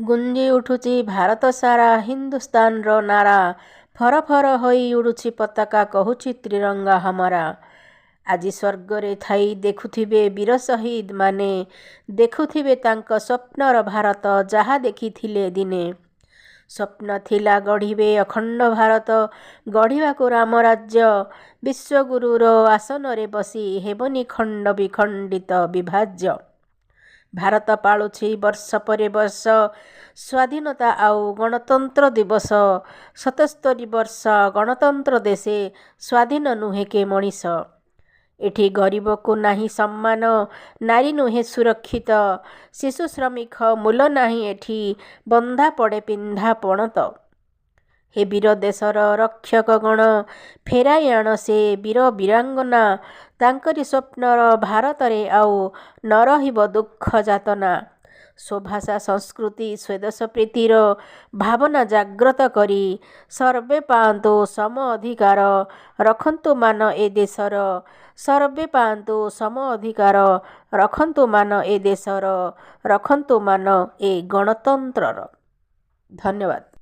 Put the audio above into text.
ଗୁଞ୍ଜି ଉଠୁଛି ଭାରତ ସାରା ହିନ୍ଦୁସ୍ତାନର ନାରା, ଫର ଫର ହୋଇ ଉଡ଼ୁଛି ପତାକା, କହୁଛି ତ୍ରିରଙ୍ଗା ହମାରା। ଆଜି ସ୍ୱର୍ଗରେ ଥାଇ ଦେଖୁଥିବେ ବୀର ଶହୀଦ ମାନେ, ଦେଖୁଥିବେ ତାଙ୍କ ସ୍ୱପ୍ନର ଭାରତ ଯାହା ଦେଖିଥିଲେ ଦିନେ। ସ୍ୱପ୍ନ ଥିଲା ଗଢ଼ିବେ ଅଖଣ୍ଡ ଭାରତ, ଗଢ଼ିବାକୁ ରାମ ରାଜ୍ୟ, ବିଶ୍ୱଗୁରୁର ଆସନରେ ବସି ହେବନି ଖଣ୍ଡ ବିଖଣ୍ଡିତ ବିଭାଜ୍ୟ। ଭାରତ ପାଳୁଛି ବର୍ଷ ପରେ ବର୍ଷ ସ୍ୱାଧୀନତା ଆଉ ଗଣତନ୍ତ୍ର ଦିବସ। 77 ବର୍ଷ ଗଣତନ୍ତ୍ର ଦେଶେ, ସ୍ୱାଧୀନ ନୁହେଁ କେ ମଣିଷ। ଏଠି ଗରିବକୁ ନାହିଁ ସମ୍ମାନ, ନାରୀ ନୁହେଁ ସୁରକ୍ଷିତ, ଶିଶୁ ଶ୍ରମିକ ମୂଲ ନାହିଁ ଏଠି, ବନ୍ଧା ପଡ଼େ ପିନ୍ଧା ପଣତ। ହେ ବୀର ଦେଶର ରକ୍ଷକଗଣ, ଫେରାଇ ଆଣ ସେ ବୀର ବୀରାଙ୍ଗନା, ତାଙ୍କରି ସ୍ୱପ୍ନର ଭାରତରେ ଆଉ ନ ରହିବ ଦୁଃଖ ଯାତନା। ସ୍ୱଭାଷା ସଂସ୍କୃତି ସ୍ୱଦେଶ ପ୍ରୀତିର ଭାବନା ଜାଗ୍ରତ କରି, ସର୍ବେ ପାଆନ୍ତୁ ସମ ଅଧିକାର, ରଖନ୍ତୁ ମାନ ଏ ଦେଶର। ସର୍ବେ ପାଆନ୍ତୁ ସମ ଅଧିକାର, ରଖନ୍ତୁ ମାନ ଏ ଦେଶର, ରଖନ୍ତୁ ମାନ ଏ ଗଣତନ୍ତ୍ରର। ଧନ୍ୟବାଦ।